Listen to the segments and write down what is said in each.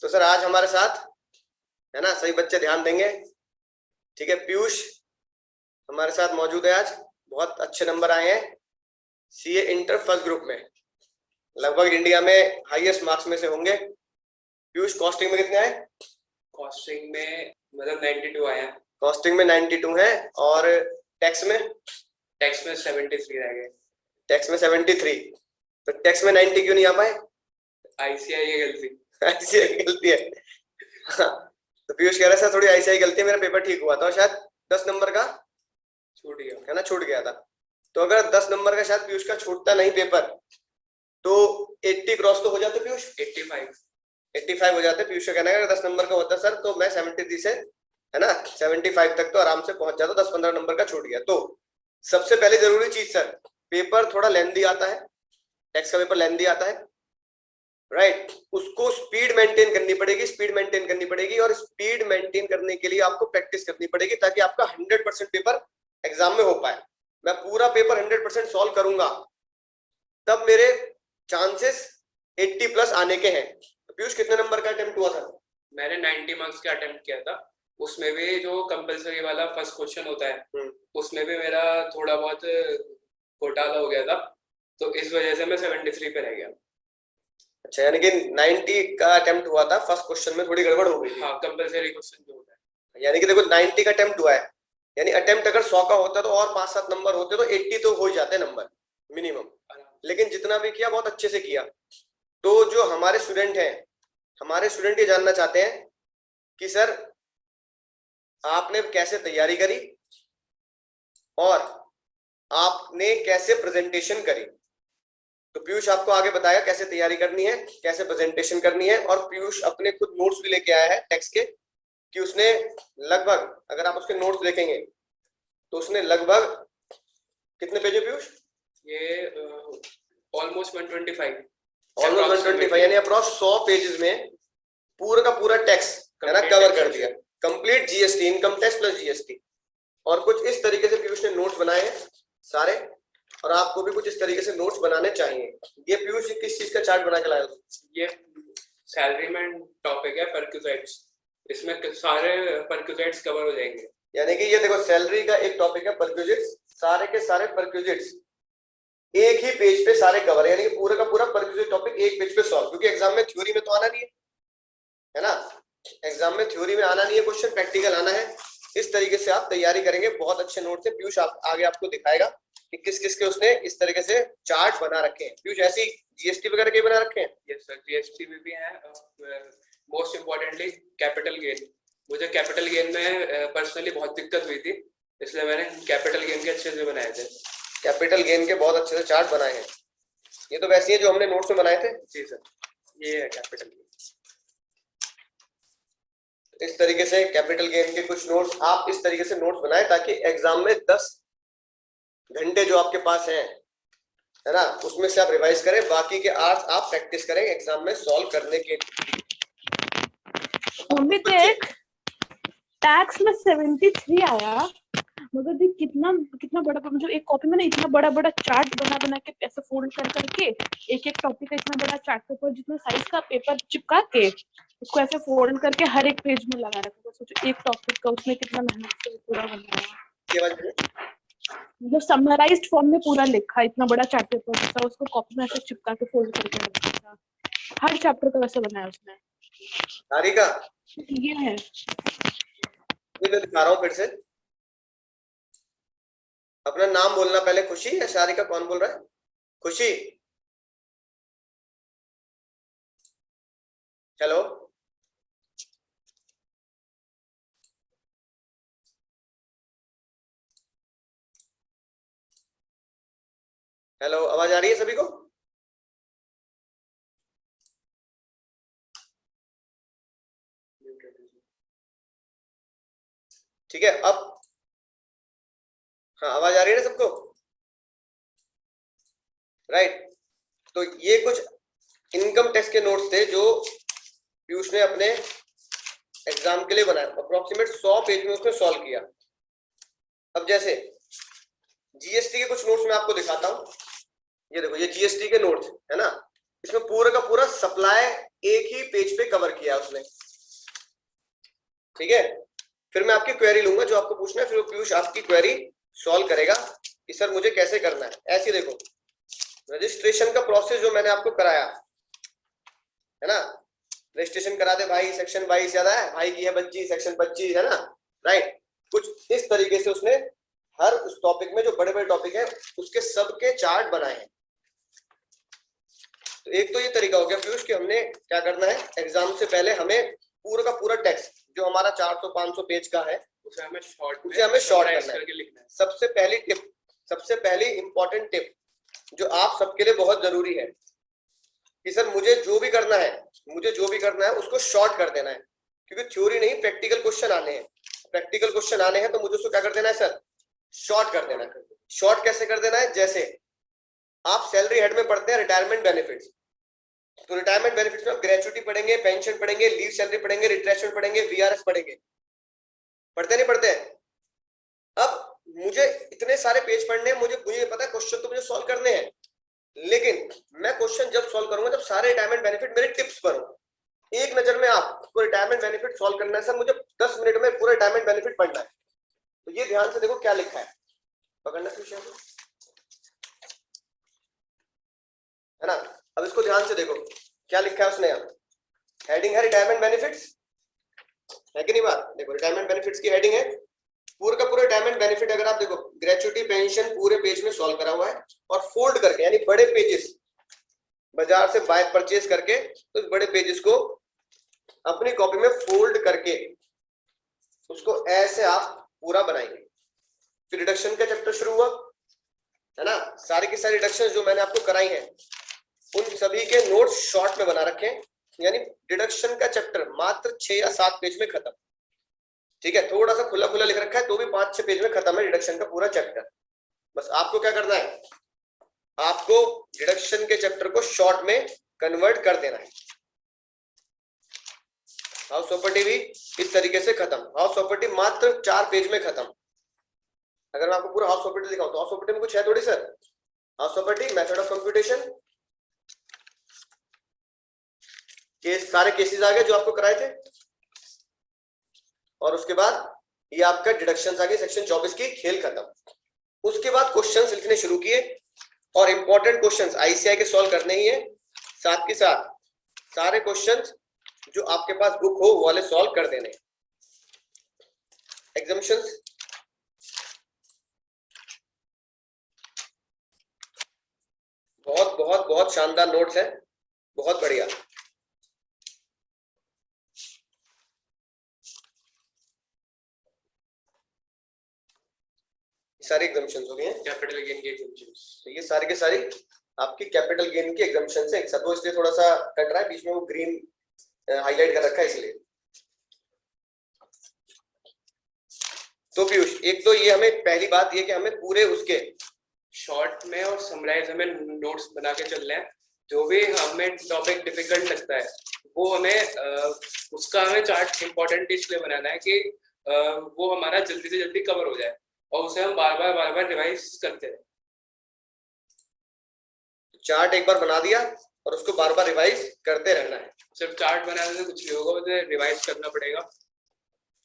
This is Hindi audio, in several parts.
तो सर आज हमारे साथ है ना, सभी बच्चे ध्यान देंगे। ठीक है, पीयूष हमारे साथ मौजूद है आज। बहुत अच्छे नंबर आए हैं सीए इंटर फर्स्ट ग्रुप में, लगभग इंडिया में हाईएस्ट मार्क्स में से होंगे। पीयूष कॉस्टिंग में कितने आए? कॉस्टिंग में मतलब 92 आया। कॉस्टिंग में 92 है। और टैक्स में? टैक्स में 73 रह गए। टैक्स में 73। तो टैक्स में 90 क्यों नहीं आ पाए? आईसीआई की गलती। आईसीआई की गलती है। हाँ, तो पीयूष कह रहा था थोड़ी आईसीआई गलती है, मेरा पेपर ठीक हुआ था और शायद 10 नंबर का छूट गया है ना, छूट गया था। तो अगर 10 नंबर का शायद पीयूष का छूटता नहीं पेपर तो 80 क्रॉस तो हो जाते पीयूष। 85 हो जाते। पीयूष का कहना है अगर 10 नंबर का होता सर तो मैं 73 से है ना 75 तक तो आराम से पहुंच जाता। 10-15 नंबर का छूट गया। तो सबसे पहले जरूरी चीज सर, पेपर थोड़ा लेंदी आता है, टैक्स का पेपर लेंदी आता है, राइट। उसको स्पीड मेंटेन करनी पड़ेगी, स्पीड मेंटेन करनी पड़ेगी। और स्पीड मेंटेन करने के लिए आपको प्रैक्टिस करनी पड़ेगी ताकि आपका 100% पेपर एग्जाम में हो पाए। मैं पूरा पेपर 100% सॉल्व करूंगा तब मेरे चांसेस 80 प्लस आने के हैं। तो पीयूष कितने नंबर का अटेम्प्ट हुआ था? मैंने 90 मार्क्स का अटेम्प्ट किया था। उसमें भी जो कंपलसरी वाला फर्स्ट क्वेश्चन होता है उसमें भी मेरा थोड़ा बहुत घोटाला हो गया था, तो इस वजह से मैं 73 पे रह गया। अच्छा, यानी कि 90 का अटेम्प्ट हुआ था, फर्स्ट क्वेश्चन में थोड़ी गड़बड़ हो गई थी। हाँ, कंपलसरी क्वेश्चन जो होता है। यानी कि देखो 90 का अटेम्प्ट हुआ है, यानी अटेम्प्ट अगर 100 का होता तो और 5-7 नंबर होते तो 80 तो हो जाते नंबर मिनिमम। लेकिन जितना भी किया बहुत अच्छे से किया। तो जो हमारे स्टूडेंट हैं, हमारे स्टूडेंट ये जानना चाहते हैं कि सर आपने कैसे तैयारी करी और आपने कैसे प्रेजेंटेशन करी। तो पीयूष आपको आगे बताया कैसे तैयारी करनी है, कैसे प्रेजेंटेशन करनी है। और पीयूष अपने खुद नोट्स भी लेके आया है टेक्स्ट के, कि उसने लगभग, अगर आप उसके नोट्स देखेंगे तो उसने लगभग कितने पेज है पीयूष? ये ऑलमोस्ट 125 यानी अप्रॉक्स 100 पेजेस में पूरा का पूरा टेक्स्ट है ना कवर कर दिया। Complete GST, income tax plus GST. और कुछ इस तरीके से पीयूष ने नोट्स बनाए हैं सारे, और आपको भी कुछ इस तरीके से नोट्स बनाने चाहिए। ये पीयूष किस चीज का चार्ट बना के लाया? ये सैलरी में टॉपिक है परक्यूजाइट्स, इसमें सारे परक्यूजाइट्स कवर हो जाएंगे। यानी कि ये देखो सैलरी का एक टॉपिक है परक्यूजिट्स, सारे के सारे परक्यूजिट्स एक ही पेज पे सारे कवर, यानी कि पूरा का पूरा परक्यूजिट टॉपिक एक पेज पे सॉल्व। क्योंकि एग्जाम में थ्योरी में तो आना नहीं है ना, एग्जाम में थ्योरी में आना नहीं है क्वेश्चन, प्रैक्टिकल आना है। इस तरीके से आप तैयारी करेंगे। बहुत अच्छे नोट से पीयूष आगे आपको दिखाएगा कि किस किस के उसने इस तरीके से चार्ट बना रखे हैं। पीयूष ऐसी जीएसटी वगैरह के बना रखे हैं? यस सर, जीएसटी में भी है। Most importantly capital gain. मुझे कैपिटल गेन में पर्सनली बहुत दिक्कत हुई थी, इसलिए मैंने कैपिटल गेन के अच्छे से बनाए थे। कैपिटल गेन के बहुत अच्छे से चार्ट बनाए हैं। ये तो वैसे ही जो हमने नोट्स में बनाए थे। जी सर, ये है कैपिटल गेन। इस तरीके से कैपिटल गेन के कुछ नोट्स आप इस तरीके से नोट्स बनाए ताकि एग्जाम में 10 घंटे जो आपके पास है ना, उसमें से आप रिवाइज करें, बाकी के 8 आप प्रैक्टिस करें एग्जाम में सॉल्व करने के लिए। टैक्स में 73 आया, मगर देख कितना बड़ा, मतलब एक कॉपी में ना इतना बड़ा बड़ा चार्ट बना के ऐसे फोल्ड कर करके एक एक टॉपिक का इतना बड़ा चार्ट पेपर जितना साइज का पेपर चिपका के उसको ऐसे फोल्ड करके हर एक पेज में लगा रखा। सोचो एक टॉपिक का उसने कितना मेहनत से पूरा बनाया, मतलब समराइज्ड फॉर्म में पूरा लिखा। इतना बड़ा चार्ट पेपर था, उसको कॉपी में ऐसे चिपका के फोल्ड करके रखा था। हर चैप्टर का वैसे बनाया उसने। तारिका ये है, मैं दिखा रहा हूँ फिर से। अपना नाम बोलना पहले। खुशी या शारिका, कौन बोल रहा है? खुशी, हेलो। हेलो, आवाज आ रही है सभी को? ठीक है, अब हाँ आवाज आ रही है ना सबको? राइट। तो ये कुछ इनकम टैक्स के नोट्स थे जो पीयूष ने अपने एग्जाम के लिए बनाया। अप्रोक्सीमेट 100 पेज में उसने सॉल्व किया। अब जैसे जीएसटी के कुछ नोट्स मैं आपको दिखाता हूं। ये देखो, ये जीएसटी के नोट्स है ना, इसमें पूरा का पूरा सप्लाई एक ही पेज पे कवर किया उसने, ठीक है। फिर मैं आपकी क्वेरी लूंगा जो आपको पूछना है, फिर पीयूष आपकी क्वेरी सॉल्व करेगा कि सर मुझे कैसे करना है। ऐसे देखो रजिस्ट्रेशन का प्रोसेस जो मैंने आपको कराया है ना, रजिस्ट्रेशन करा दे भाई, सेक्शन 22 याद है, भाई की है 25, सेक्शन 25 है ना, राइट। कुछ इस तरीके से उसने हर उस टॉपिक में जो बड़े बड़े टॉपिक है उसके सबके चार्ट बनाए हैं। तो एक तो ये तरीका हो गया पीयूष कि हमने क्या करना है, एग्जाम से पहले हमें पूरा का पूरा टेक्स्ट जो हमारा 400-500 पेज का है उसे हमें शॉर्ट करना है। सबसे पहली टिप, सबसे पहली इंपॉर्टेंट टिप जो आप सबके लिए बहुत जरूरी है कि सर मुझे जो भी करना है उसको शॉर्ट कर देना है, क्योंकि थ्योरी नहीं प्रैक्टिकल क्वेश्चन आने हैं। प्रैक्टिकल क्वेश्चन आने हैं तो मुझे उसको क्या कर देना है सर, शॉर्ट कर देना है। शॉर्ट कैसे कर देना है, जैसे आप सैलरी हेड में पढ़ते हैं रिटायरमेंट बेनिफिट्स, तो रिटायरमेंट बेनिफिट्स में ग्रेचुइटी पढ़ेंगे, पेंशन पढ़ेंगे, लीव सैलरी पढ़ेंगे, रिट्रेसमेंट पढ़ेंगे, वीआरएस पढ़ेंगे, पढ़ते नहीं पढ़ते हैं। अब मुझे इतने सारे पेज पढ़ने हैं, मुझे पता है क्वेश्चन तो मुझे सॉल्व करने हैं, लेकिन मैं क्वेश्चन जब सॉल्व करूंगा जब सारे रिटायरमेंट बेनिफिट मेरे टिप्स पर हो। एक नजर में आपको रिटायरमेंट बेनिफिट सॉल्व करना है सर, मुझे 10 मिनट में पूरा रिटायरमेंट बेनिफिट पढ़ना है, तो ये ध्यान से देखो क्या लिखा है, पकड़ना है ना। अब इसको ध्यान से देखो क्या लिखा है उसने, यहाँ हेडिंग है रिटायरमेंट बेनिफिट्स, है कि नहीं बात। देखो रिटायरमेंट बेनिफिट्स की हेडिंग है, पूरा का पूरा रिटायरमेंट बेनिफिट अगर आप देखो ग्रेचुइटी पेंशन पूरे पेज में सॉल्व करा हुआ है, और फोल्ड करके यानी बड़े पेजेस बाजार से बाय परचेज करके तो इस बड़े पेजेस को अपनी कॉपी में फोल्ड करके उसको ऐसे आप पूरा बनाएंगे। फिर रिडक्शन का चैप्टर शुरू हुआ है ना, सारी की सारी रिडक्शन जो मैंने आपको कराई है उन सभी के नोट्स शॉर्ट में बना रखे हैं, यानी डिडक्शन का चैप्टर मात्र 6 या 7 पेज में खत्म, ठीक है। थोड़ा सा खुला खुला लिख रखा है तो भी 5-6 पेज में खत्म है डिडक्शन का पूरा चैप्टर। बस आपको क्या करना है, आपको डिडक्शन के चैप्टर को शॉर्ट में कन्वर्ट कर देना है। हाउस प्रॉपर्टी भी इस तरीके से खत्म, हाउस प्रॉपर्टी मात्र 4 पेज में खत्म। अगर मैं आपको पूरा हाउस प्रॉपर्टी दिखाऊं तो हाउस प्रॉपर्टी में कुछ है थोड़ी sir, house property method of computation के सारे केसेस आ गए जो आपको कराए थे, और उसके बाद ये आपका डिडक्शंस आ गए, सेक्शन 24 की खेल खत्म। उसके बाद क्वेश्चंस लिखने शुरू किए, और इंपॉर्टेंट क्वेश्चंस आईसीआई के सॉल्व करने ही है, साथ के साथ सारे क्वेश्चंस जो आपके पास बुक हो वो वाले सॉल्व कर देने। एग्जाम्पशंस बहुत बहुत बहुत शानदार नोट्स हैं, बहुत बढ़िया। सारी एग्जाम्पशंस हो गई हैं, कैपिटल गेन की एग्जाम्पशंस, तो ये सारी के सारी आपकी कैपिटल गेन की एग्जाम्पशंस है। एक साथ, इसलिए थोड़ा सा कट रहा है, बीच में वो ग्रीन हाईलाइट कर रखा है इसलिए। तो पीयूष एक तो ये हमें पहली बात ये कि हमें पूरे उसके शॉर्ट में और समराइज हमें नोट्स बना के चलना है। जो भी हमें टॉपिक डिफिकल्ट लगता है वो हमें उसका हमें चार्ट इंपॉर्टेंट इसलिए बनाना है कि वो हमारा जल्दी से जल्दी कवर हो जाए, और उसे हम बार बार रिवाइज करते हैं। चार्ट एक बार बना दिया और उसको बार बार रिवाइज करते रहना है। सिर्फ चार्ट बनाने से कुछ नहीं होगा, उसे रिवाइज करना पड़ेगा,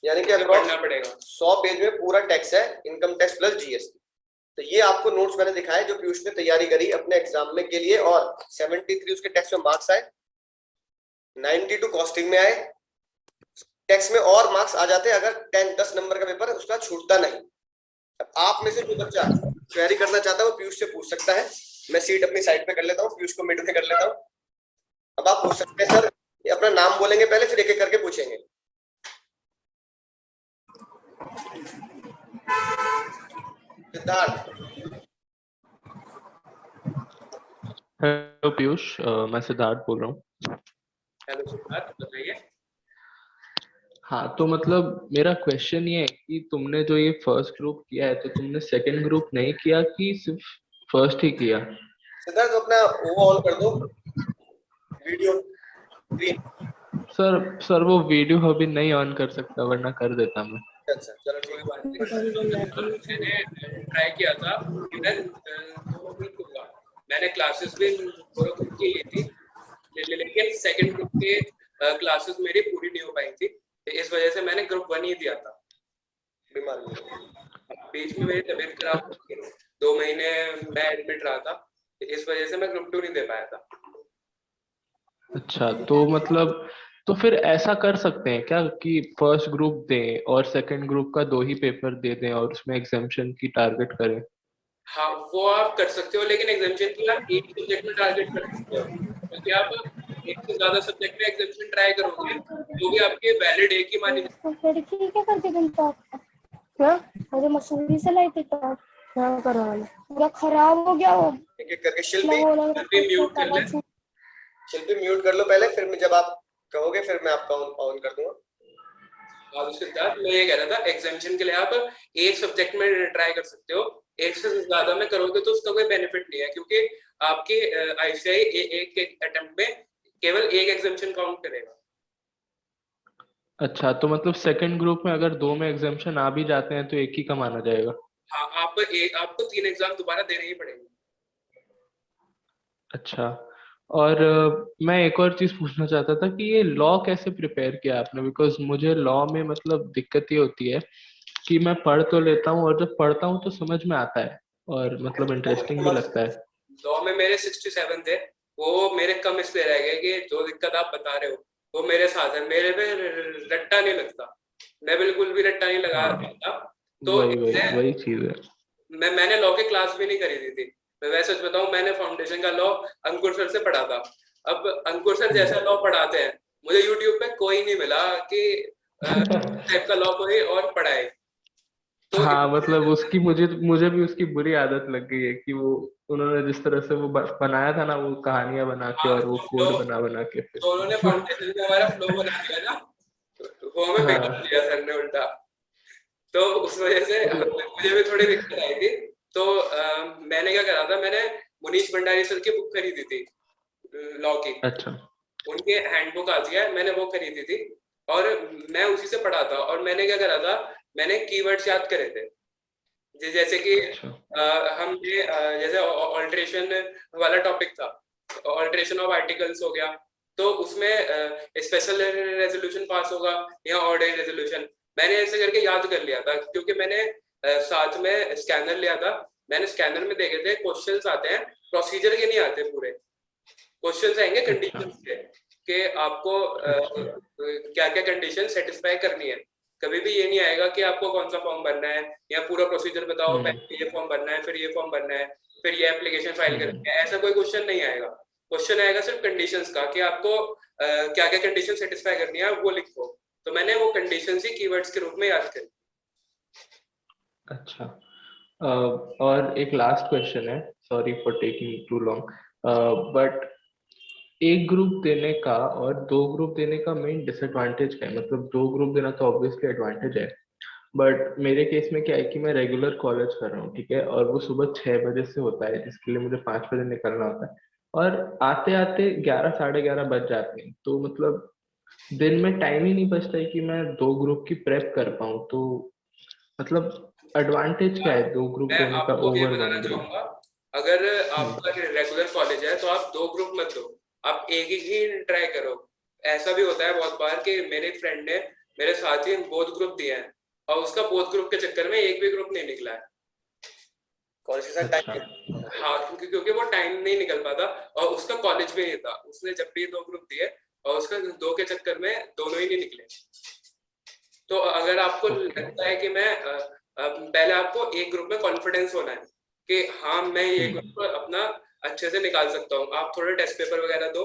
यानी कि पढ़ना पड़ेगा। 100 पेज में पूरा टैक्स है, इनकम टैक्स प्लस जीएसटी। तो ये आपको नोट्स मैंने दिखाए जो पीयूष ने तैयारी करी अपने एग्जाम में के लिए, और 73 उसके टैक्स में मार्क्स आए, 92 कॉस्टिंग में आए। टैक्स में और मार्क्स आ जाते अगर 10 नंबर का पेपर उसका छूटता नहीं। अब आप में से जो बच्चा क्वेरी करना चाहता है वो पीयूष से पूछ सकता है। मैं सीट अपनी साइड पे कर लेता हूँ, पीयूष को मिड में कर लेता हूँ। अब आप पूछ सकते हैं सर, ये अपना नाम बोलेंगे पहले, फिर एक एक करके पूछेंगे। सिद्धार्थ। हेलो पीयूष, मैं सिद्धार्थ बोल रहा हूँ। हेलो सिद्धार्थ, बताइए। हाँ, तो मतलब मेरा क्वेश्चन ये है कि तुमने जो ये फर्स्ट ग्रुप किया है तो तुमने सेकंड ग्रुप नहीं किया कि सिर्फ फर्स्ट ही किया? सिद्धार्थ अपना वो ऑन कर दो वीडियो स्क्रीन। सर वो वीडियो अभी नहीं ऑन कर सकता, वरना कर देता मैं। अच्छा चलो कोई ठीक बात नहीं। मैंने ट्राई किया था, इधर 2 ग्रुप हुआ, मैंने क्लासेस भी 2 ग्रुप की ली थी, लेकिन सेकंड ग्रुप के क्लासेस मेरी पूरी नहीं हो पाई थी, तो इस वजह से मैंने ग्रुप 1 ही दिया था। बीमार भी हो। बीच में मेरी तबीयत खराब हो गई, 2 महीने मैं एडमिट रहा था, तो इस वजह से मैं ग्रुप 2 नहीं दे पाया था। अच्छा, तो मतलब तो फिर ऐसा कर सकते हैं क्या कि फर्स्ट ग्रुप दें और सेकंड ग्रुप का 2 ही पेपर दे दें और उसमें एग्जाम्शन की टारगेट करें? हाँ, वो आप कर सकते हो, लेकिन एग्जाम्शन की आप एक सब्जेक्ट में टारगेट कर सकते हो, क्योंकि आप एक से ज्यादा सब्जेक्ट में एग्जाम्शन ट्राई करोगे तो भी आपके वैलिड एक ही मानी जाएगी। लड़की क्या करती तुम टॉप क्या? मुझे मसूरी से लाई थी टॉप, क्या करो वाले पूरा खराब हो गया वो। एक एक करके शिल्पी म्यूट कर ले। शिल्पी म्यूट कर लो पहले, फिर मैं जब आप कहोगे फिर मैं आपका ऑन कर दूंगा। और उसके बाद मैं ये कह रहा था, एग्जाम्शन के लिए आप एक सब्जेक्ट में ट्राई कर सकते हो, एक से ज्यादा में करोगे तो उसका कोई बेनिफिट नहीं है, क्योंकि आपकी आईसीआई एक अटेम्प्ट में केवल एक एग्जाम्शन काउंट करेगा। अच्छा, तो मतलब सेकंड ग्रुप में अगर 2 में एग्जाम्शन आ भी जाते हैं तो एक ही का माना जाएगा? हाँ, आपको 3 एग्जाम दोबारा देने ही पड़ेंगे। अच्छा, और मैं एक और चीज पूछना चाहता था कि ये लॉ कैसे प्रिपेयर किया आपने, बिकॉज मुझे लॉ में मतलब दिक्कत ये होती है कि मैं पढ़ तो लेता हूँ और जब पढ़ता हूँ तो समझ में आता है और मतलब इंटरेस्टिंग भी लगता है। लॉ में मेरे 67 थे, वो मेरे कम इसलिए रह गए कि जो दिक्कत आप बता रहे हो वो मेरे साथ है, मेरे पे रट्टा नहीं लगता, मैं बिल्कुल भी रट्टा नहीं लगा हाँ, था। तो वही चीज है। मैंने लॉ की क्लास भी नहीं करी थी। मैं वैसे सच बताऊं, मैंने फाउंडेशन का लॉ अंकुर सर से पढ़ा था। अब अंकुर सर जैसा लॉ पढ़ाते हैं, मुझे यूट्यूब पे कोई नहीं मिला कि टाइप का लॉ कोई और पढ़ाए। तो हाँ, मतलब उसकी मुझे भी उसकी बुरी आदत लग गई है कि वो उन्होंने जिस तरह से वो बनाया था ना, वो कहानियां बना के और वो कोड बना के फिर तो उन्होंने फाउंडेशन का हमारा फ्लो बना दिया ना, वो हमें बिगाड़ हाँ, दिया सर ने उल्टा। तो उस वजह से मुझे भी थोड़ी दिक्कत आई थी। तो मैंने क्या करा था, मैंने मुनीश भंडारी सर की बुक खरीदी थी लॉ की। अच्छा, उनके हैंडबुक आती है, मैंने वो खरीदी थी और मैं उसी से पढ़ा था। और मैंने क्या करा था, मैंने कीवर्ड्स याद करे थे, जैसे कि अच्छा, जैसे ऑल्ट्रेशन वाला टॉपिक था, ऑल्ट्रेशन ऑफ आर्टिकल्स हो गया, तो उसमें स्पेशल रेजोल्यूशन पास होगा या ऑर्डर रेजोल्यूशन, मैंने ऐसे करके याद कर लिया था, क्योंकि मैंने साथ में स्कैनर लिया था। मैंने स्कैनर में देखे थे क्वेश्चंस आते हैं, प्रोसीजर के नहीं आते पूरे क्वेश्चंस आएंगे, कंडीशंस के कि आपको क्या क्या कंडीशन सेटिस्फाई करनी है। कभी भी ये नहीं आएगा कि आपको कौन सा फॉर्म भरना है या पूरा प्रोसीजर बताओ, पहले ये फॉर्म भरना है, फिर ये फॉर्म भरना है, फिर ये एप्लीकेशन फाइल करनी है, ऐसा कोई क्वेश्चन नहीं आएगा। क्वेश्चन आएगा सिर्फ कंडीशंस का कि आपको क्या क्या कंडीशन सेटिस्फाई करनी है, वो लिखो। तो मैंने वो कंडीशंस ही कीवर्ड्स के रूप में याद करी। अच्छा। और एक लास्ट क्वेश्चन है, sorry for taking too long, but एक ग्रुप देने का और 2 ग्रुप देने का मेन डिसएडवांटेज क्या है? मतलब 2 ग्रुप देना तो ऑब्वियसली एडवांटेज है, बट मेरे केस में क्या है कि मैं रेगुलर कॉलेज कर रहा हूँ, ठीक है, और वो सुबह 6 बजे से होता है, जिसके लिए मुझे 5 बजे निकलना होता है, और आते आते 11 साढ़े 11 बज जाते हैं, तो मतलब दिन में टाइम ही नहीं बचता है कि मैं 2 ग्रुप की प्रेप कर पाऊँ। तो मतलब एडवांटेज क्या है 2 ग्रुप मैं देने का आपको ये ओवर बताना 1 ग्रुप? चाहूंगा, अगर आपका रेगुलर कॉलेज है तो आप 2 ग्रुप मत दो, आप एक ही ट्राई करो। ऐसा भी होता है बहुत बार कि मेरे फ्रेंड ने मेरे साथ ही बोथ ग्रुप दिए हैं और उसका बोथ ग्रुप के चक्कर में एक भी ग्रुप नहीं निकला है। कॉलेज के साथ टाइम, हाँ, क्योंकि वो टाइम नहीं निकल पाता और उसका कॉलेज में ही था, उसने जब भी 2 ग्रुप दिए और उसका 2 के चक्कर में दोनों ही नहीं निकले। तो अगर आपको लगता है कि मैं पहले आपको एक ग्रुप में कॉन्फिडेंस होना है कि हाँ मैं ये ग्रुप अपना अच्छे से निकाल सकता हूँ। आप थोड़े टेस्ट पेपर वगैरह दो,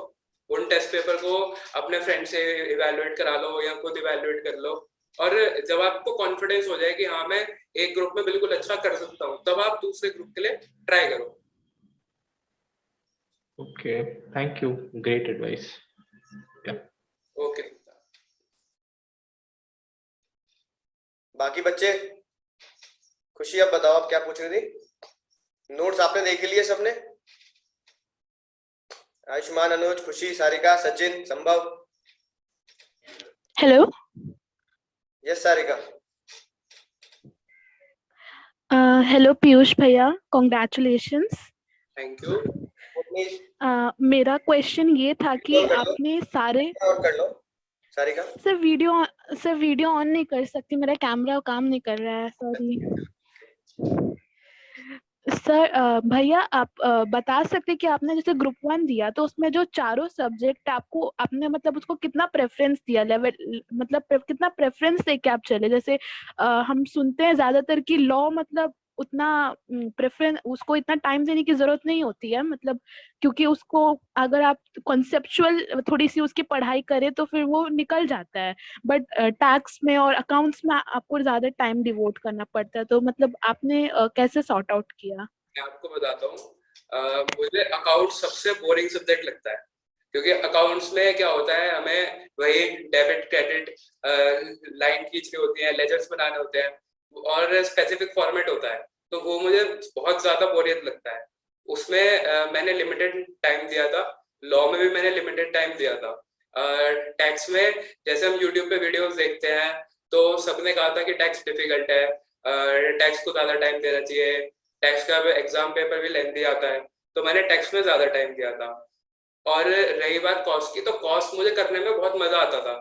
उन टेस्ट पेपर को अपने फ्रेंड से इवैल्यूएट करा लो या खुद इवैल्यूएट कर लो, और जब आपको कॉन्फिडेंस हो जाए कि हाँ मैं एक ग्रुप में बिल्कुल अच्छा कर सकता हूँ, तब आप दूसरे ग्रुप के लिए ट्राई करो। Okay, thank you, great advice. Okay, बाकी बच्चे खुशी, अब बताओ आप क्या पूछ रही थी? नोट्स आपने देख लिए सबने? आयुष्मान, अनुज, खुशी, सारिका, सचिन, संभव? Hello. Yes Sarika. Hello Piyush भैया, कॉन्ग्रेचुलेशंस। Thank you. मेरा क्वेश्चन ये था कि और कर लो, आपने सारे और कर लो सारिका। सर वीडियो ऑन नहीं कर सकती, मेरा कैमरा काम नहीं कर रहा है, सॉरी सर। भैया आप बता सकते कि आपने जैसे ग्रुप 1 दिया तो उसमें जो चारों सब्जेक्ट आपको आपने मतलब उसको कितना प्रेफरेंस दिया, लेवल मतलब कितना प्रेफरेंस दे के आप चले? जैसे हम सुनते हैं ज्यादातर कि लॉ मतलब उतना प्रेफरेंस, उसको इतना टाइम देने की जरूरत नहीं होती है, मतलब क्योंकि उसको अगर आप कॉन्सेप्चुअल थोड़ी सी उसकी पढ़ाई करें तो फिर वो निकल जाता है। बट टैक्स में और अकाउंट्स में आपको ज्यादा टाइम डिवोट करना पड़ता है, तो मतलब आपने कैसे सॉर्ट आउट किया? मैं आपको बताता हूँ, मुझे अकाउंट सबसे बोरिंग सब्जेक्ट लगता है, क्योंकि अकाउंट्स में क्या होता है, हमें वही डेबिट क्रेडिट लाइन खींचनी होती है, लेजर्स बनाने होते हैं और स्पेसिफिक फॉर्मेट होता है, तो वो मुझे बहुत ज्यादा बोरियत लगता है। उसमें मैंने लिमिटेड टाइम दिया था, लॉ में भी मैंने लिमिटेड टाइम दिया था। टैक्स में जैसे हम यूट्यूब पे वीडियोस देखते हैं तो सबने कहा था कि टैक्स डिफिकल्ट है, टैक्स को ज्यादा टाइम देना चाहिए, टैक्स का एग्जाम पेपर भी लेंथी आता है, तो मैंने टैक्स में ज्यादा टाइम दिया था। और रही बात कॉस्ट की, तो कॉस्ट मुझे करने में बहुत मजा आता था।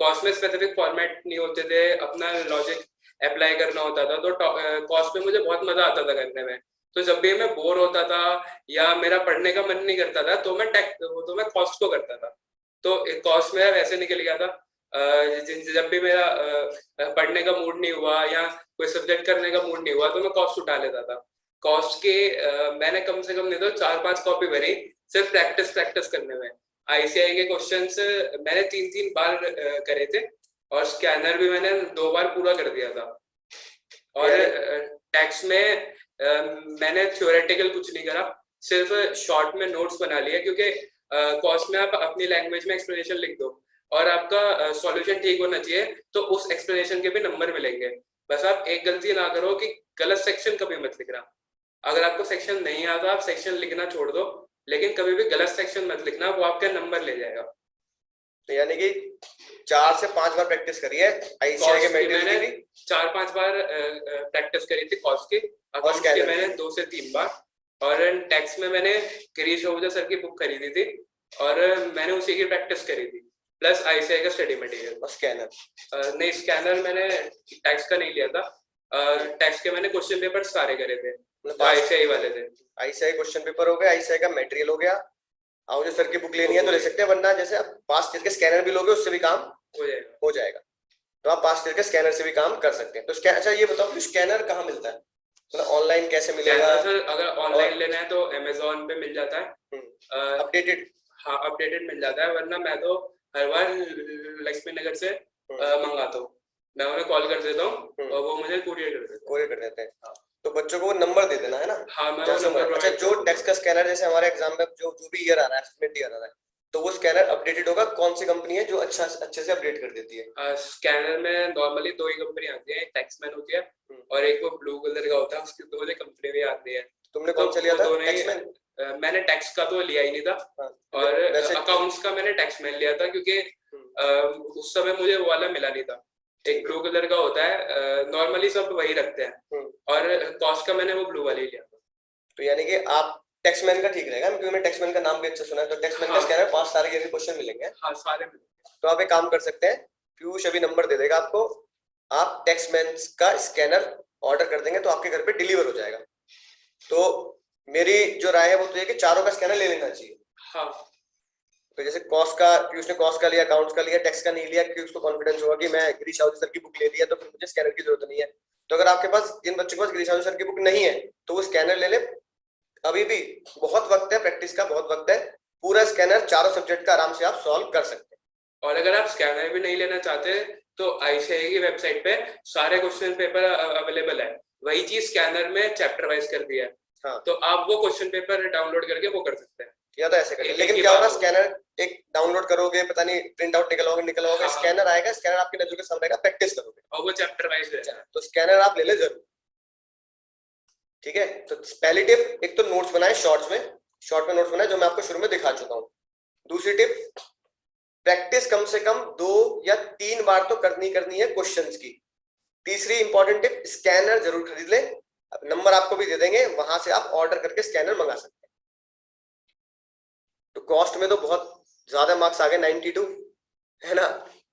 कॉस्ट में स्पेसिफिक फॉर्मेट नहीं होते थे, अपना लॉजिक अप्लाई करना होता था, तो कॉस्ट में मुझे बहुत मजा आता था करने में। तो जब भी मैं बोर होता था या मेरा पढ़ने का मन नहीं करता था तो मैं कॉस्ट को करता था। तो कॉस्ट मेरा वैसे निकल गया था। जब भी मेरा पढ़ने का मूड नहीं हुआ या कोई सब्जेक्ट करने का मूड नहीं हुआ तो मैं कॉस्ट उठा लेता था। कॉस्ट के मैंने कम से कम नहीं तो 4-5 कॉपी भरी सिर्फ प्रैक्टिस करने में। आईसीआई के क्वेश्चंस मैंने 3-3 बार करे थे और स्कैनर भी मैंने 2 बार पूरा कर दिया था। और टैक्स में मैंने थ्योरेटिकल कुछ नहीं करा, सिर्फ शॉर्ट में नोट्स बना लिए, क्योंकि कॉस्ट में आप अपनी लैंग्वेज में एक्सप्लेनेशन लिख दो और आपका सॉल्यूशन ठीक होना चाहिए, तो उस एक्सप्लेनेशन के भी नंबर मिलेंगे। बस आप एक गलती ना करो कि गलत सेक्शन कभी मत लिखना। अगर आपको सेक्शन नहीं आता आप सेक्शन लिखना छोड़ दो, लेकिन कभी भी गलत सेक्शन मत लिखना, वो आपके नंबर ले जाएगा। तो यानी कि 4 से 5 बार प्रैक्टिस करी है आईसीआई के मटेरियल की भी? 4-5 बार प्रैक्टिस करी थी कॉस्ट की। अकाउंट्स के मैंने 2 से 3 बार। और टैक्स में मैंने गिरीश आहूजा सर की बुक खरीदी थी और मैंने उसी की प्रैक्टिस करी थी, प्लस आईसीआई का स्टडी मटेरियल। और स्कैनर? नहीं, स्कैनर मैंने टैक्स का नहीं लिया था। टैक्स के मैंने क्वेश्चन पेपर सारे करे थे, तो आईसीआई वाले थे। आईसीआई क्वेश्चन पेपर हो गया, आईसीआई का मटेरियल हो गया। आहूजा सर की बुक लेनी है तो ले सकते हैं, वरना जैसे आप पास ईयर के स्कैनर भी लोगे उससे भी काम हो जाएगा। तो आप पास ईयर के स्कैनर से भी काम कर सकते हैं। तो अच्छा ये बताओ कि स्कैनर कहाँ मिलता है, मतलब ऑनलाइन कैसे मिलेगा? सर अगर ऑनलाइन लेना है तो अमेज़न पे मिल जाता है, अपडेटेड। हाँ अपडेटेड मिल जाता है, वरना मैं तो हर बार लक्ष्मी नगर से मंगाता हूँ। मैं उन्हें कॉल कर देता हूँ और वो मुझे कुरियर कर देते हैं। हाँ। तो बच्चों को नंबर दे देना है ना? हाँ, मैं अच्छा, जो टैक्स का स्कैनर जैसे हमारे एग्जाम में जो भी ईयर आ रहा है, एस्टिमेट ईयर आ रहा है, तो वो स्कैनर अपडेटेड होगा। कौन सी कंपनी है जो अच्छे से अपडेट कर देती है? स्कैनर में नॉर्मली 2 ही कंपनी आती है, एक टैक्समैन होती है और एक वो ब्लू कलर का होता है, उसकी 2 मुझे कंपनी भी आती है। तुमने कौन सा लिया था? टैक्समैन? मैंने टैक्स का तो लिया ही नहीं था। और अकाउंट्स का मैंने टैक्समैन लिया था, क्योंकि उस समय मुझे वो वाला मिला नहीं था। एक ब्लू कलर का होता है, नॉर्मली सब वही रखते हैं, और कॉस्ट का मैंने वो ब्लू वाला ही लिया था। तो यानी कि आप टैक्समैन का ठीक रहेगा, क्योंकि मैंने टैक्समैन का नाम भी अच्छा सुना है। तो टैक्समैन का स्कैनर 5 सारे ईयर के क्वेश्चन मिलेंगे। हाँ, सारे मिलेंगे। तो आप एक काम कर सकते हैं, पीयूष अभी नंबर दे देगा आपको, आप टैक्समैन का स्कैनर ऑर्डर कर देंगे तो आपके घर पे डिलीवर हो जाएगा। तो मेरी जो राय है वो तो ये कि चारों का स्कैनर ले लेना चाहिए। हाँ। तो जैसे कॉस्ट का, पीयूष ने कॉस्ट का लिया, अकाउंट्स का लिया, टैक्स का नहीं लिया, क्योंकि उसको कॉन्फिडेंस होगा कि मैं गिरीश आहूजा सर की बुक ले लिया तो फिर मुझे स्कैनर की जरूरत नहीं है। तो अगर आपके पास, जिन बच्चों के पास गिरीश आहूजा सर की बुक नहीं है, तो वो स्कैनर ले ले। अभी भी बहुत वक्त है, प्रैक्टिस का बहुत वक्त है। पूरा स्कैनर चारों सब्जेक्ट का आराम से आप सॉल्व कर सकते हैं। और अगर आप स्कैनर भी नहीं लेना चाहते तो आईसीआई की वेबसाइट पे सारे क्वेश्चन पेपर अवेलेबल है। वही चीज स्कैनर में चैप्टर वाइज कर दिया है। हाँ। तो आप वो क्वेश्चन पेपर डाउनलोड करके वो कर सकते हैं, या तो ऐसे करिए। लेकिन क्या होगा, स्कैनर एक डाउनलोड करोगे, पता नहीं प्रिंट आउट निकलवाओगे, हाँ। स्कैनर आएगा, स्कैनर आपकी नजर के सामने आएगा, प्रैक्टिस करोगे और वो चैप्टर वाइज है। तो स्कैनर आप ले ले जरूर, ठीक है? तो पहली टिप, एक तो नोट्स बनाए शॉर्ट में नोट्स बनाए, जो मैं आपको शुरू में दिखा चुका हूँ। दूसरी टिप, प्रैक्टिस कम से कम 2 या 3 बार तो करनी है क्वेश्चंस की। तीसरी इंपॉर्टेंट टिप, स्कैनर जरूर खरीद ले। नंबर आपको भी दे देंगे, वहां से आप ऑर्डर करके स्कैनर मंगा सकते हैं। तो कॉस्ट में तो बहुत ज्यादा मार्क्स आ गए 92, है ना।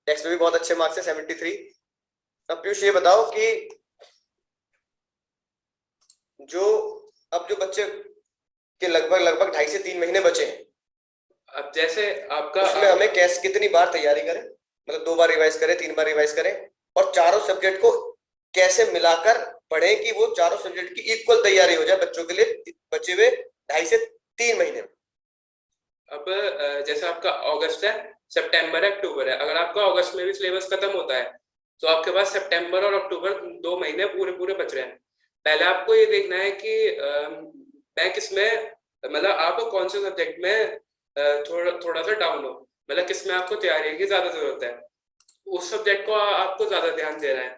टैक्स में भी बहुत अच्छे मार्क्स है 73। अब पीयूष ये बताओ कि अब जो बच्चे के लगभग 2.5 से 3 महीने बचे हैं, अब जैसे आपका उसमें हमें कैसे कितनी बार तैयारी करें, मतलब 2 बार रिवाइज करें, 3 बार रिवाइज करें, और चारों सब्जेक्ट को कैसे मिलाकर पढ़ें कि वो चारों सब्जेक्ट की इक्वल तैयारी हो जाए बच्चों के लिए बचे हुए 2.5 से 3 महीने में। अब जैसे आपका अगस्त है, सितंबर है, अक्टूबर है, अगर आपका अगस्त में भी सिलेबस खत्म होता है तो आपके पास सितंबर और अक्टूबर 2 महीने पूरे पूरे बच रहे हैं। पहले आपको ये देखना है कि मैं किसमें, मतलब आप कौन से सब्जेक्ट में थोड़ा सा डाउन हो, मतलब किसमें आपको तैयारी की ज्यादा जरूरत है, उस सब्जेक्ट को आपको ज्यादा ध्यान देना है।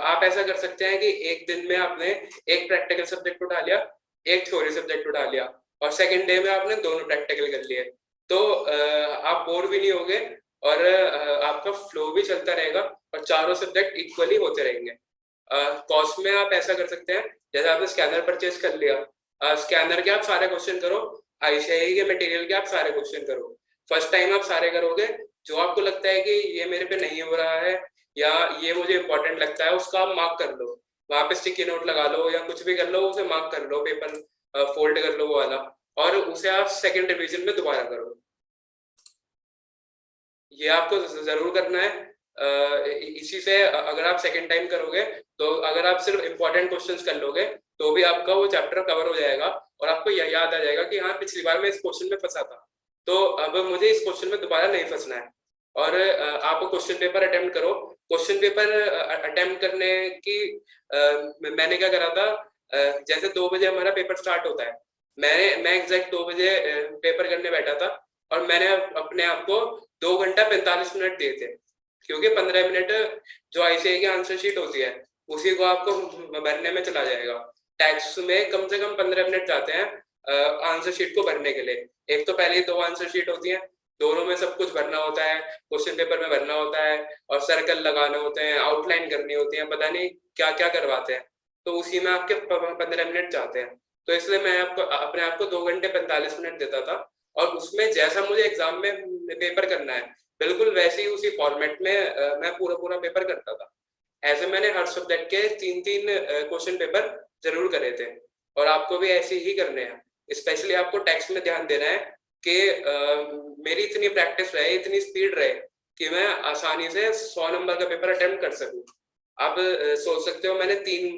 आप ऐसा कर सकते हैं कि एक दिन में आपने एक प्रैक्टिकल सब्जेक्ट उठा लिया, एक थ्योरी सब्जेक्ट उठा लिया, और सेकंड डे में आपने दोनों प्रैक्टिकल कर लिए। तो आप बोर भी नहीं होगे और आपका फ्लो भी चलता रहेगा और चारों सब्जेक्ट इक्वली होते रहेंगे। कॉस्ट में आप ऐसा कर सकते हैं, जैसे आपने स्कैनर परचेज कर लिया, स्कैनर के आप सारे क्वेश्चन करो, आईसीआई के मटेरियल के आप सारे क्वेश्चन करो। फर्स्ट टाइम आप सारे करोगे, जो आपको लगता है कि ये मेरे पे नहीं हो रहा है या ये मुझे इंपॉर्टेंट लगता है, उसका आप मार्क कर लो, वहां पे स्टिकी नोट लगा लो या कुछ भी कर लो, उसे मार्क कर लो, पेपर फोल्ड कर लो वो वाला, और उसे आप सेकंड रिवीजन में दोबारा करो। ये आपको जरूर करना है। इसी से अगर आप सेकंड टाइम करोगे तो अगर आप सिर्फ इंपॉर्टेंट क्वेश्चंस कर लोगे तो भी आपका वो चैप्टर कवर हो जाएगा और आपको यह याद आ जाएगा कि हाँ पिछली बार मैं इस क्वेश्चन में फंसा था, तो अब मुझे इस क्वेश्चन में दोबारा नहीं फंसना है। और आप क्वेश्चन पेपर अटेम्प्ट करो। क्वेश्चन पेपर अटेम्प्ट करने की मैंने क्या करा था, जैसे 2 बजे हमारा पेपर स्टार्ट होता है, मैं एग्जैक्ट 2 बजे पेपर करने बैठा था और मैंने अपने आप को 2 घंटा 45 मिनट दिए थे, क्योंकि 15 मिनट जो आईसीआई की आंसर शीट होती है उसी को आपको भरने में चला जाएगा। टैक्स में कम से कम 15 मिनट जाते हैं आंसर शीट को भरने के लिए। एक तो पहले 2 आंसर शीट होती है, दोनों में सब कुछ भरना होता है, क्वेश्चन पेपर में भरना होता है और सर्कल लगाने होते हैं, आउटलाइन करनी होती है, पता नहीं क्या क्या करवाते हैं, तो उसी में आपके 15 मिनट जाते हैं। तो इसलिए मैं आपको अपने आप को 2 घंटे 45 मिनट देता था और उसमें जैसा मुझे एग्जाम में पेपर करना है बिल्कुल वैसे ही उसी फॉर्मेट में मैं पूरा पेपर करता था। ऐसे मैंने हर सब्जेक्ट के 3-3 क्वेश्चन पेपर जरूर करे थे और आपको भी ऐसे ही करने हैं। स्पेशली आपको टैक्स में ध्यान देना है कि मेरी इतनी प्रैक्टिस रहे, इतनी स्पीड रहे कि मैं आसानी से 100 नंबर का पेपर अटेम्प्ट कर सकूं। आप सोच सकते हो मैंने 3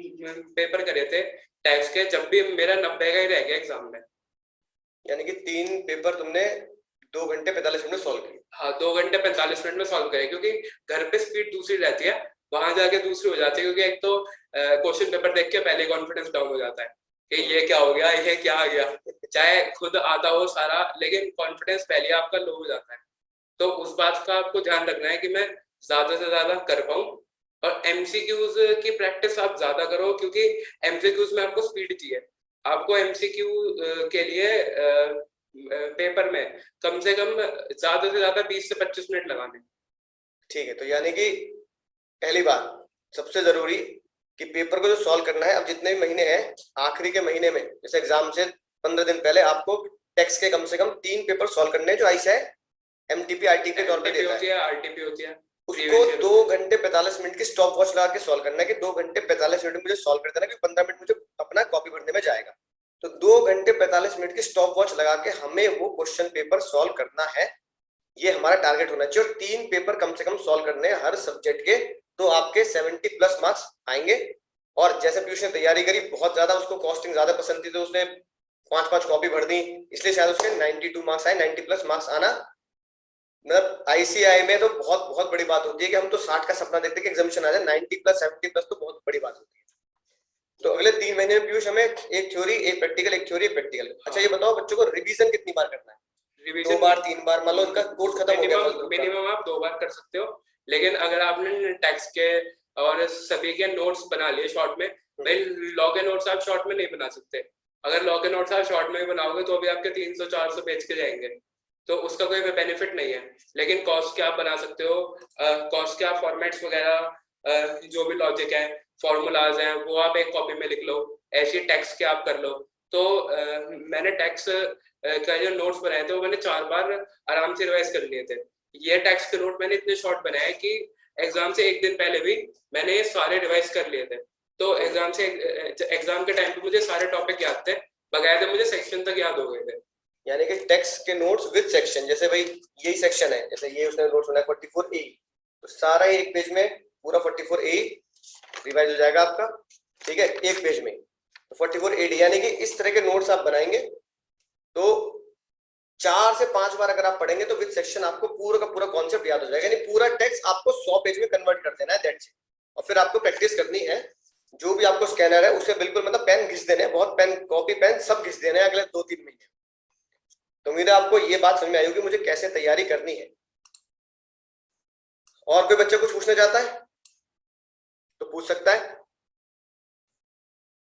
पेपर करे थे टैक्स के, जब भी मेरा 90 का ही रह गया एग्जाम में। यानी कि 3 पेपर तुमने 2 घंटे 45 मिनट में सॉल्व किए। हाँ 2 घंटे 45 मिनट में सॉल्व करे, क्योंकि घर पे स्पीड दूसरी रहती है, वहां जाके दूसरी हो जाती है, क्योंकि एक तो क्वेश्चन पेपर देख के पहले कॉन्फिडेंस डाउन हो जाता है कि ये क्या हो गया, ये क्या आ गया, चाहे खुद आता हो सारा, लेकिन कॉन्फिडेंस पहले आपका लो हो जाता है। तो उस बात का आपको ध्यान रखना है कि मैं ज्यादा से ज्यादा कर पाऊं। और एमसीक्यूज की प्रैक्टिस आप ज्यादा करो, क्योंकि एमसीक्यूज में आपको स्पीड चाहिए। आपको एमसीक्यू के लिए पेपर में कम से कम ज्यादा से ज्यादा 20 से 25 मिनट लगाने। ठीक है, तो यानी कि पहली बात सबसे जरूरी कि पेपर को जो सॉल्व करना है, अब जितने भी महीने हैं आखिरी के महीने में, जैसे एग्जाम से 15 दिन पहले आपको टैक्स के कम से कम 3 पेपर सॉल्व करने हैं जो आईसीआई एमटीपी आरटीपी के तौर पे देता है, आरटीपी होती है, उसको 2 घंटे 45 मिनट की स्टॉप वॉच लगा के सॉल्व करना है कि 2 घंटे 45 मिनट में मुझे सॉल्व कर देना, कि 15 मिनट मुझे अपना कॉपी भरने में जाएगा। तो 2 घंटे 45 मिनट की स्टॉप वॉच लगा के हमें वो क्वेश्चन पेपर सॉल्व करना है, ये हमारा टारगेट होना चाहिए। और 3 पेपर कम से कम सॉल्व करने हैं हर सब्जेक्ट के, तो आपके 70+ मार्क्स आएंगे। और जैसे पीयूष ने तैयारी करी बहुत ज्यादा, उसको कॉस्टिंग ज्यादा पसंद थी, तो उसने 5-5 कॉपी भर दी, इसलिए शायद उसके 92 मार्क्स आए। 90+ मार्क्स आना मतलब आईसीआई में तो बहुत बड़ी बात होती है कि हम तो 60 का सपना देखते हैं कि एग्जामिनेशन आ जाए, 90+, 70+ तो बहुत बड़ी बात होती है। तो अगले 3 महीने में पीयूष हमें एक थ्योरी, एक प्रैक्टिकल, एक थ्योरी, एक प्रैक्टिकल। अच्छा ये बताओ बच्चों को रिवीजन कितनी बार करना है? रिवीजन 2 बार 3 बार? मान लो उनका कोर्स खत्म हो गया, मिनिमम आप 2 बार कर सकते हो, लेकिन अगर आपने टैक्स के और सभी के नोट्स बना लिए शॉर्ट में, भाई लॉ के नोट्स आप शॉर्ट में नहीं बना सकते। अगर लॉ के नोट्स आप शॉर्ट में भी बनाओगे तो भी आपके 300-400 पेज के जाएंगे, तो उसका कोई बेनिफिट नहीं है। लेकिन कॉस्ट के आप बना सकते हो, कॉस्ट के आप फॉर्मेट्स वगैरह जो भी लॉजिक है, फॉर्मूलाज हैं, वो आप एक कॉपी में लिख लो, ऐसे टैक्स के आप कर लो। तो मैंने टैक्स का जो नोट्स बनाए थे वो मैंने 4 बार आराम से रिवाइज कर लिए थे। ये टेक्स्ट के नोट मैंने इतने शॉर्ट बनाए कि एग्जाम से एक दिन पहले भी मैंने ये सारे रिवाइज कर लिए थे। तो एग्जाम के टाइम पे मुझे सारे टॉपिक याद थे, बकायदे मुझे सेक्शन तक याद हो गए थे। यानी कि टेक्स्ट के नोट्स विद सेक्शन, जैसे भाई यही सेक्शन है, जैसे ये उसने नोट्स बनाया 44A, तो सारा एक पेज में पूरा 44A रिवाइज हो जाएगा आपका, ठीक है, एक पेज में। तो 44AD यानी कि इस तरह के नोट्स आप बनाएंगे तो 4 से 5 बार अगर आप पढ़ेंगे तो विद सेक्शन आपको पूरा का पूरा कॉन्सेप्ट याद हो जाएगा। यानी पूरा टेक्स्ट आपको 100 पेज में कन्वर्ट कर देना है, दैट्स इट। और फिर आपको प्रैक्टिस करनी है, जो भी आपको स्कैनर है उसे बिल्कुल मतलब पेन घिस देने हैं, बहुत पेन, कॉपी पेन सब घिस देने हैं अगले 2-3 महीने। तो उम्मीद है आपको ये बात समझ में आई होगी मुझे कैसे तैयारी करनी है। और कोई बच्चा कुछ पूछना चाहता है तो पूछ सकता है।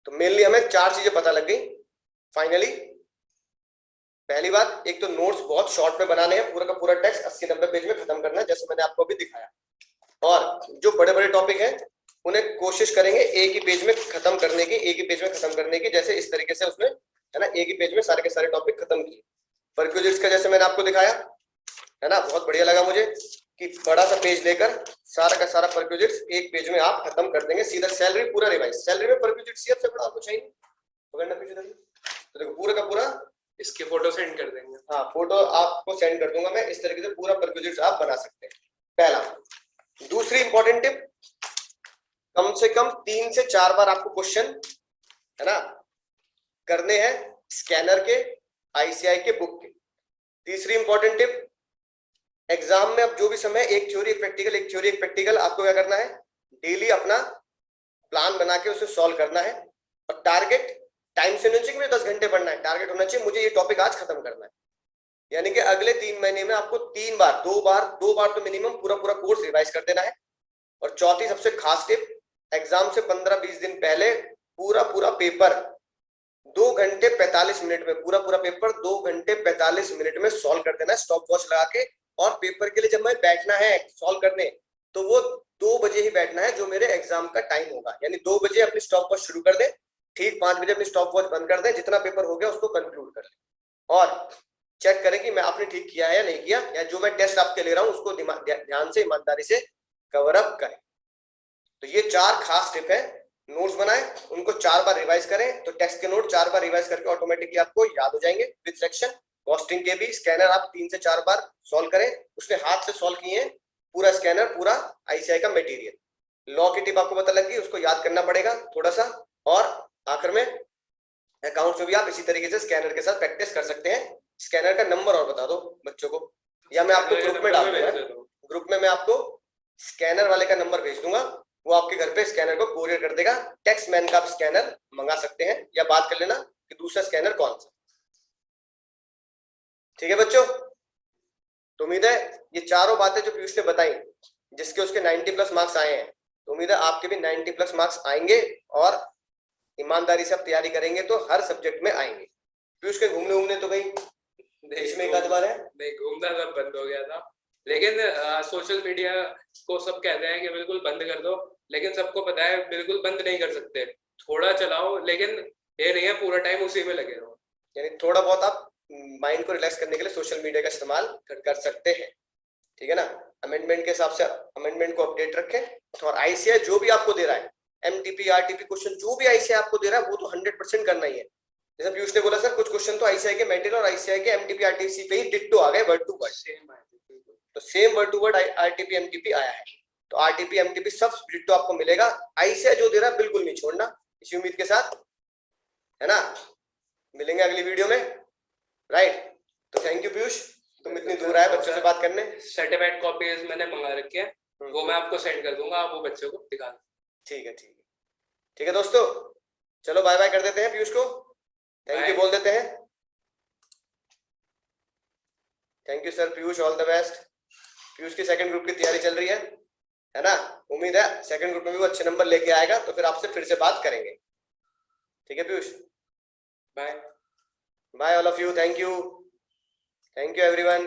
तो मेनली हमें 4 चीजें पता लग गई फाइनली। पहली बात, एक तो नोट्स बहुत शॉर्ट में बनाने हैं, पूरा का पूरा टेक्स्ट 80-90 पेज में खत्म करना है, जैसे मैंने आपको अभी दिखाया। और जो बड़े बड़े टॉपिक हैं उन्हें कोशिश करेंगे एक ही पेज में खत्म करने की, एक ही पेज में खत्म करने की, जैसे इस तरीके से उसने, है ना, एक ही पेज में सारे के सारे टॉपिक खत्म किए। परक्यूजिट्स का जैसे मैंने आपको दिखाया, है ना, बहुत बढ़िया लगा मुझे कि बड़ा सा पेज लेकर सारा का सारा परक्यूजिट्स एक पेज में आप खत्म कर देंगे, सीधा सैलरी पूरा रिवाइज। सैलरी में परक्यूजिट्स से बड़ा आपको चाहिए, तो देखो पूरा का पूरा इसके फोटो सेंड कर देंगे। हाँ, फोटो आपको सेंड कर दूंगा मैं, इस तरीके से पूरा परक्यूजिट्स आप बना सकते हैं, पहला। दूसरी इंपॉर्टेंट टिप, कम से कम 3 से 4 बार आपको क्वेश्चन, है ना, करने हैं स्कैनर के, आईसीआई के, बुक के। तीसरी इंपॉर्टेंट टिप, एग्जाम में अब जो भी समय, एक थ्योरी एक प्रैक्टिकल, एक थ्योरी एक प्रैक्टिकल, आपको क्या करना है, डेली अपना प्लान बना के उसे सॉल्व करना है। और टारगेट टाइम से नहीं चाहिए मुझे 10 घंटे पढ़ना है, टारगेट होना चाहिए मुझे ये टॉपिक आज खत्म करना है। यानी कि अगले 3 महीने में आपको 3 बार, 2 बार तो मिनिमम पूरा पूरा कोर्स रिवाइज कर देना है। और चौथी सबसे खास टिप, एग्जाम से 15-20 दिन पहले पूरा पूरा पेपर 2 घंटे 45 मिनट में, पूरा पूरा पेपर 2 घंटे 45 मिनट में सॉल्व कर देना है, स्टॉप वॉच लगा के। और पेपर के लिए जब मैं बैठना है सॉल्व करने, तो वो 2 बजे ही बैठना है जो मेरे एग्जाम का टाइम होगा। यानी 2 बजे अपनी स्टॉप वॉच शुरू कर दे, ठीक 5 बजे अपनी स्टॉप वॉच बंद कर दे, जितना पेपर हो गया उसको कंक्लूड कर ले। और चेक करें कि मैं आपने ठीक किया है या नहीं किया, या जो मैं टेस्ट आपके ले रहा हूं उसको ध्यान से, ईमानदारी से कवर अप करें। तो ये 4 खास टिप है। नोट्स बनाए, उनको 4 बार रिवाइज करें, तो टेक्स्ट के नोट 4 बार रिवाइज करके ऑटोमेटिकली आपको याद हो जाएंगे विद सेक्शन। कॉस्टिंग के भी स्कैनर आप 3 से 4 बार सॉल्व करें, उसने हाथ से सॉल्व किए हैं पूरा स्कैनर, पूरा आईसीआई का मटेरियल। लॉ की टिप आपको पता लगी, उसको याद करना पड़ेगा थोड़ा सा। और आखिर में अकाउंट्स में भी आप इसी तरीके से स्कैनर के साथ प्रैक्टिस कर सकते हैं। स्कैनर का नंबर और बता दो बच्चों को, या मैं आपको ग्रुप में डाल दूंगा, ग्रुप में मैं आपको स्कैनर वाले का नंबर भेज दूंगा, वो आपके घर पे स्कैनर को कोरियर कर देगा। टेक्समैन का आप स्कैनर मंगा सकते हैं, या बात कर लेना कि दूसरा स्कैनर कौन सा। ठीक है बच्चों, तो उम्मीद है ये चारों बातें जो पीयूष ने बताई, जिसके उसके 90+ मार्क्स आए हैं, तो उम्मीद है आपके भी 90+ मार्क्स आएंगे। और ईमानदारी से आप तैयारी करेंगे तो हर सब्जेक्ट में आएंगे। पीयूष के घूमने तो गई देश में एक आध बार है, नहीं घूमना सब बंद हो गया था, लेकिन सोशल मीडिया को सब कहते हैं कि बिल्कुल बंद कर दो, लेकिन सबको पता है बिल्कुल बंद नहीं कर सकते, थोड़ा चलाओ, लेकिन ये नहीं है पूरा टाइम उसी में लगे रहो। यानी थोड़ा बहुत आप माइंड को रिलैक्स करने के लिए सोशल मीडिया का इस्तेमाल कर सकते हैं, ठीक है ना। अमेंडमेंट के हिसाब से अमेंडमेंट को अपडेट रखें। और आईसीआई जो भी आपको दे रहा है, एमटीपी आरटीपी क्वेश्चन जो भी आईसीआई आपको दे रहा है, वो तो 100% करना ही है। जैसे पीयूष ने बोला सर कुछ क्वेश्चन तो आईसीआई के मेटल और आईसीआई के एमटीपी आरटीपी पे ही डिट्टो आ गए, वर्ड टू वर्ड सेम है, तो same word to word RTP MTP आया है। तो आरटीपी एमटीपी सब डिट्टो आपको मिलेगा। आईसीआई जो दे रहा है बिल्कुल नहीं छोड़ना, इसी उम्मीद के साथ, है ना, मिलेंगे अगली वीडियो में, राइट। तो थैंक यू पीयूष, तुम इतनी दूर आए बच्चों से बात करने। सर्टिफाइड कॉपीज मैंने मंगा रखी है, वो मैं आपको सेंड कर दूंगा, आप वो बच्चों को दिखा दो। ठीक है, ठीक है, ठीक है दोस्तों, चलो बाय बाय कर देते हैं पीयूष को, थैंक यू बोल देते हैं। Thank you sir Piyush, all the best. Piyush की सेकंड ग्रुप की तैयारी चल रही है ना, उम्मीद है सेकंड ग्रुप में भी वो अच्छे नंबर लेके आएगा, तो फिर आपसे फिर से बात करेंगे, ठीक है Piyush. Bye bye all of you, thank you everyone.